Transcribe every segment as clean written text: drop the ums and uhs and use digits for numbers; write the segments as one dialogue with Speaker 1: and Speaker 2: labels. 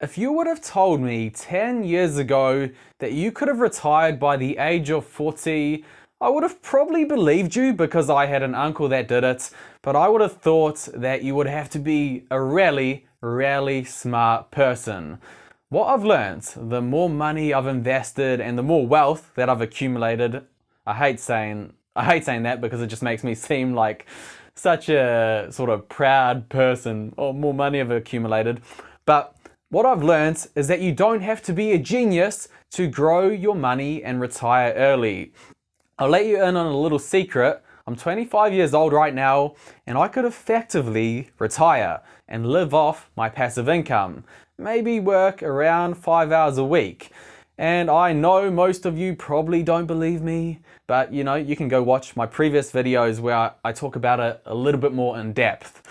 Speaker 1: If you would have told me 10 years ago that you could have retired by the age of 40, I would have probably believed you because I had an uncle that did it, but I would have thought that you would have to be a really smart person. What I've learned, the more money I've invested and the more wealth that I've accumulated, I hate saying that because it just makes me seem like such a sort of proud person. Or more money I've accumulated, but what I've learned is that you don't have to be a genius to grow your money and retire early. I'll let you in on a little secret. I'm 25 years old right now, and I could effectively retire and live off my passive income. Maybe work around 5 hours a week. And I know most of you probably don't believe me, but you can go watch my previous videos where I talk about it a little bit more in depth.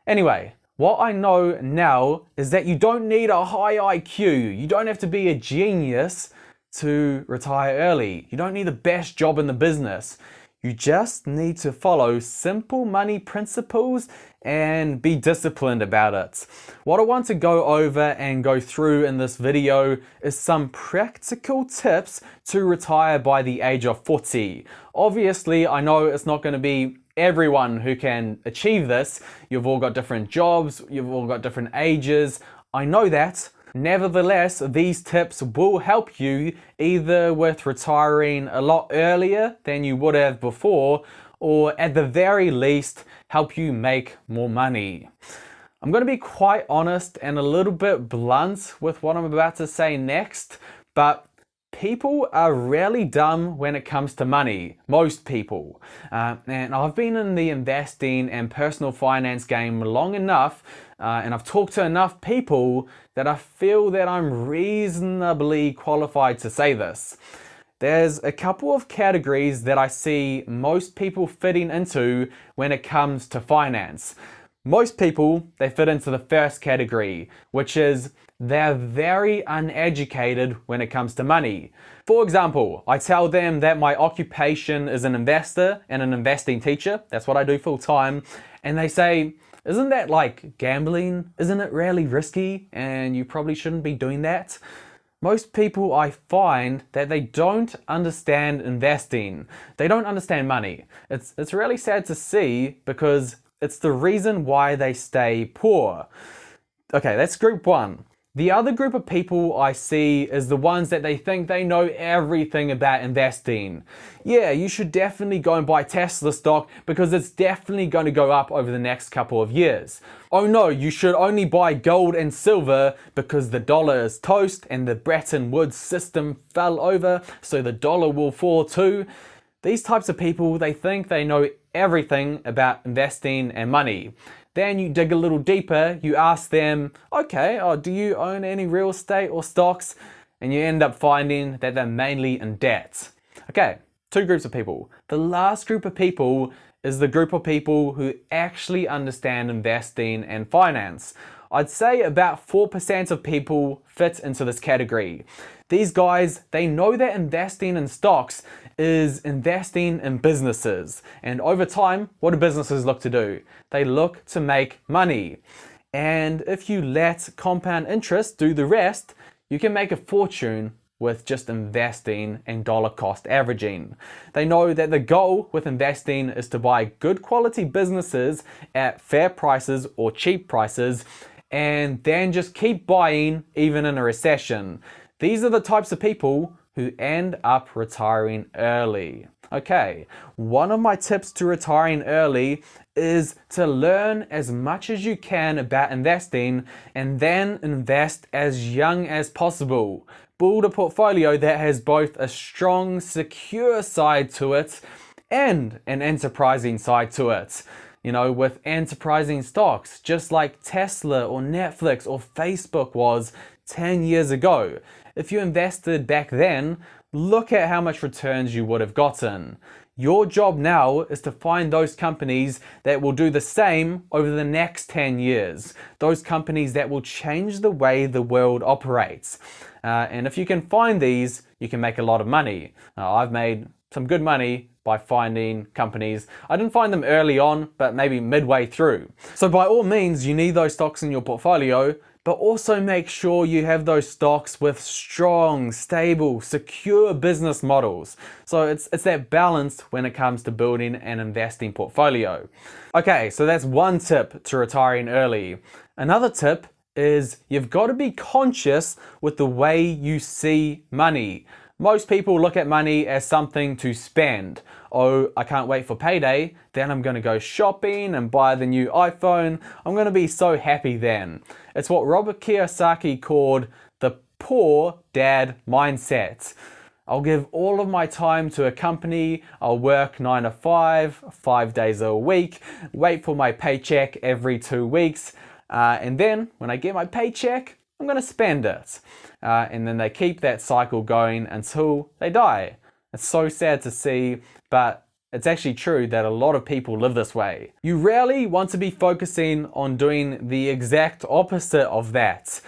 Speaker 1: Anyway, what I know now is that you don't need a high IQ. You don't have to be a genius to retire early. You don't need the best job in the business. You just need to follow simple money principles and be disciplined about it. What I want to go over and go through in this video is some practical tips to retire by the age of 40. Obviously, I know it's not going to be everyone who can achieve this. You've all got different jobs, you've all got different ages. I know that. Nevertheless, these tips will help you either with retiring a lot earlier than you would have before, or at the very least, help you make more money. I'm going to be quite honest and a little bit blunt with what I'm about to say next, but people are really dumb when it comes to money. Most people. And I've been in the investing and personal finance game long enough, and I've talked to enough people that I feel that I'm reasonably qualified to say this. There's a couple of categories that I see most people fitting into when it comes to finance. Most people, they fit into the first category, which is they're very uneducated when it comes to money. For example, I tell them that my occupation is an investor and an investing teacher. That's what I do full time. And they say, isn't that like gambling? Isn't it really risky? And you probably shouldn't be doing that. Most people, I find that they don't understand investing. They don't understand money. It's really sad to see because it's the reason why they stay poor. Okay, that's group one. The other group of people I see is the ones that they think they know everything about investing. Yeah, you should definitely go and buy Tesla stock because it's definitely going to go up over the next couple of years. Oh no, you should only buy gold and silver because the dollar is toast and the Bretton Woods system fell over, so the dollar will fall too. These types of people, they think they know everything about investing and money. Then you dig a little deeper, you ask them, okay, do you own any real estate or stocks? And you end up finding that they're mainly in debt. Okay, two groups of people. The last group of people is the group of people who actually understand investing and finance. I'd say about 4% of people fit into this category. These guys, they know that investing in stocks is investing in businesses. And over time, what do businesses look to do? They look to make money. And if you let compound interest do the rest, you can make a fortune with just investing and dollar cost averaging. They know that the goal with investing is to buy good quality businesses at fair prices or cheap prices, and then just keep buying even in a recession. These are the types of people who end up retiring early. Okay, one of my tips to retiring early is to learn as much as you can about investing and then invest as young as possible. Build a portfolio that has both a strong, secure side to it and an enterprising side to it. With enterprising stocks, just like Tesla or Netflix or Facebook was 10 years ago. If you invested back then, look at how much returns you would have gotten. Your job now is to find those companies that will do the same over the next 10 years. Those companies that will change the way the world operates. And if you can find these, you can make a lot of money. I've made some good money by finding companies. I didn't find them early on, but maybe midway through. So by all means, you need those stocks in your portfolio. but also make sure you have those stocks with strong, stable, secure business models. So it's that balance when it comes to building an investing portfolio. Okay, so that's one tip to retiring early. Another tip is you've got to be conscious with the way you see money. Most people look at money as something to spend. Oh, I can't wait for payday, then I'm going to go shopping and buy the new iPhone. I'm going to be so happy then. It's what Robert Kiyosaki called the poor dad mindset. I'll give all of my time to a company, I'll work 9 to 5, 5 days a week, wait for my paycheck every 2 weeks, and then when I get my paycheck, I'm going to spend it. And then they keep that cycle going until they die. It's so sad to see, but it's actually true that a lot of people live this way. You rarely want to be focusing on doing the exact opposite of that.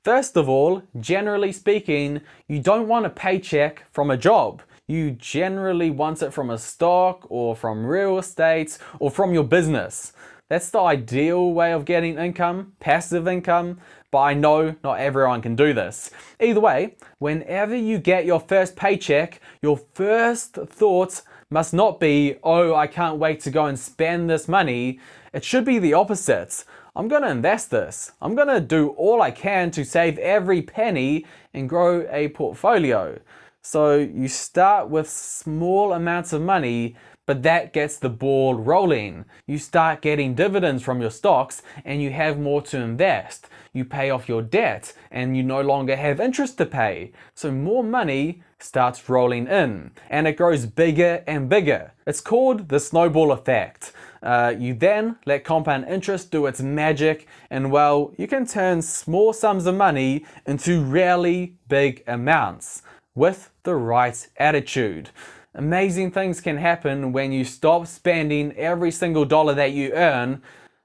Speaker 1: First of all, generally speaking, you don't want a paycheck from a job. You generally want it from a stock or from real estate or from your business. That's the ideal way of getting income, passive income, but I know not everyone can do this. Either way, whenever you get your first paycheck, your first thought must not be, oh, I can't wait to go and spend this money. It should be the opposite. I'm going to invest this. I'm going to do all I can to save every penny and grow a portfolio. So you start with small amounts of money, but that gets the ball rolling. You start getting dividends from your stocks and you have more to invest. You pay off your debt and you no longer have interest to pay. So more money starts rolling in and it grows bigger and bigger. It's called the snowball effect. You then let compound interest do its magic and well, you can turn small sums of money into really big amounts with the right attitude. Amazing things can happen when you stop spending every single dollar that you earn.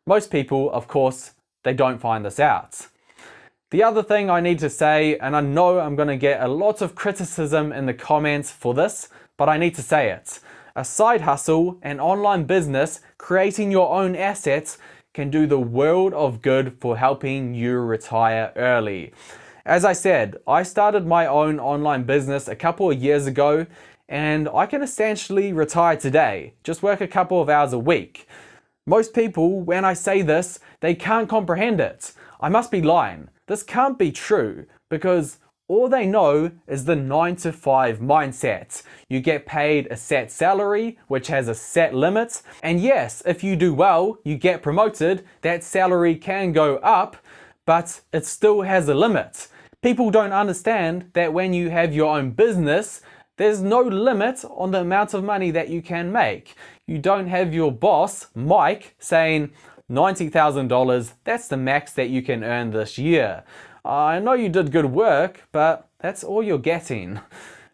Speaker 1: Most people, of course, they don't find this out. The other thing I need to say, and I know I'm going to get a lot of criticism in the comments for this, but I need to say it. A side hustle, an online business, creating your own assets can do the world of good for helping you retire early. As I said, I started my own online business a couple of years ago, and I can essentially retire today, just work a couple of hours a week. Most people, when I say this, they can't comprehend it. I must be lying. This can't be true because all they know is the 9 to 5 mindset. You get paid a set salary, which has a set limit. And yes, if you do well, you get promoted, that salary can go up, but it still has a limit. People don't understand that when you have your own business, there's no limit on the amount of money that you can make. You don't have your boss, Mike, saying $90,000, that's the max that you can earn this year. I know you did good work, but that's all you're getting.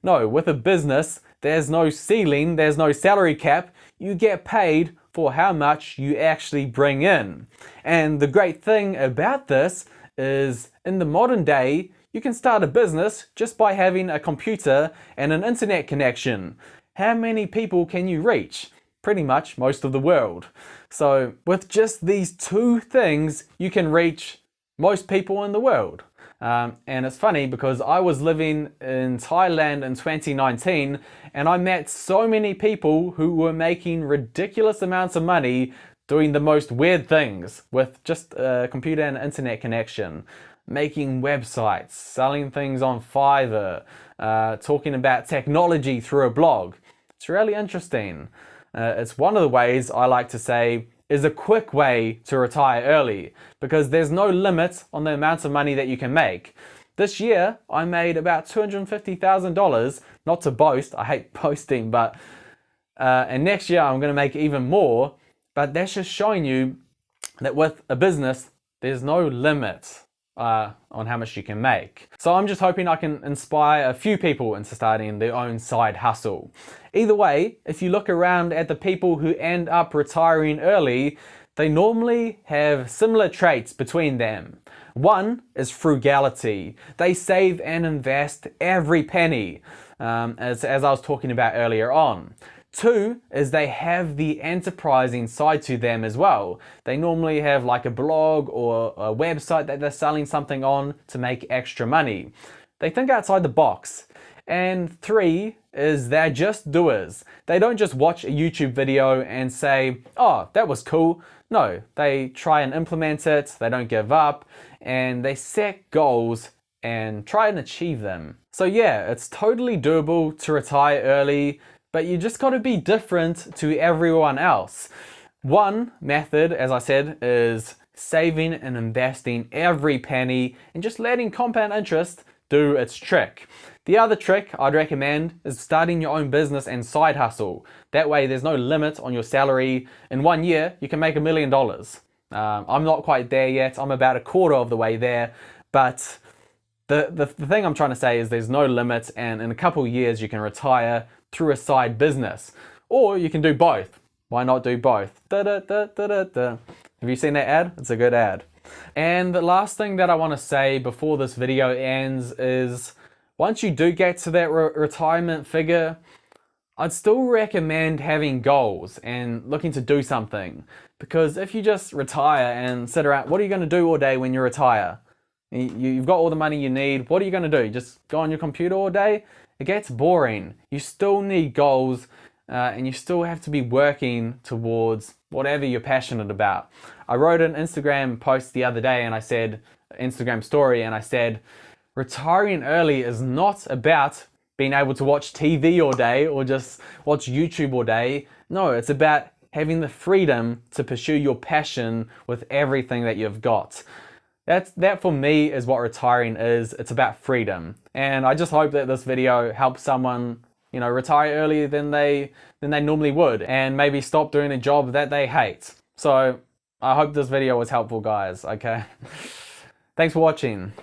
Speaker 1: No, with a business, there's no ceiling, there's no salary cap. You get paid for how much you actually bring in. And the great thing about this is in the modern day, you can start a business just by having a computer and an internet connection. How many people can you reach? Pretty much most of the world. So with just these two things, you can reach most people in the world. And it's funny because I was living in Thailand in 2019 and I met so many people who were making ridiculous amounts of money doing the most weird things with just a computer and internet connection. Making websites, selling things on Fiverr, talking about technology through a blog. It's really interesting. It's one of the ways I like to say is a quick way to retire early because there's no limit on the amount of money that you can make. This year, I made about $250,000, not to boast, I hate boasting, but and next year I'm going to make even more, but that's just showing you that with a business, there's no limit on how much you can make. So I'm just hoping I can inspire a few people into starting their own side hustle. Either way, if you look around at the people who end up retiring early, they normally have similar traits between them. One is frugality. They save and invest every penny, as I was talking about earlier on. Two is they have the enterprising side to them as well. They normally have like a blog or a website that they're selling something on to make extra money. They think outside the box. And three is they're just doers. They don't just watch a YouTube video and say, oh, that was cool. No, they try and implement it, they don't give up, and they set goals and try and achieve them. So yeah, it's totally doable to retire early, but you just gotta be different to everyone else. One method, as I said, is saving and investing every penny and just letting compound interest do its trick. The other trick I'd recommend is starting your own business and side hustle. That way there's no limit on your salary. In 1 year, you can make $1 million. I'm not quite there yet. I'm about a quarter of the way there. But the thing I'm trying to say is there's no limit, and in a couple of years you can retire through a side business. Or you can do both. Why not do both? Have you seen that ad? It's a good ad. And the last thing that I want to say before this video ends is, once you do get to that retirement figure, I'd still recommend having goals and looking to do something. Because if you just retire and sit around, what are you going to do all day when you retire? You've got all the money you need. What are you going to do? Just go on your computer all day? It gets boring. You still need goals, and you still have to be working towards whatever you're passionate about. I wrote an Instagram post the other day and I said, Instagram story, and I said, retiring early is not about being able to watch TV all day or just watch YouTube all day. No, it's about having the freedom to pursue your passion with everything that you've got. That for me is what retiring is. It's about freedom. And I just hope that this video helps someone, retire earlier than they normally would, and maybe stop doing a job that they hate. So I hope this video was helpful, guys, okay? Thanks for watching.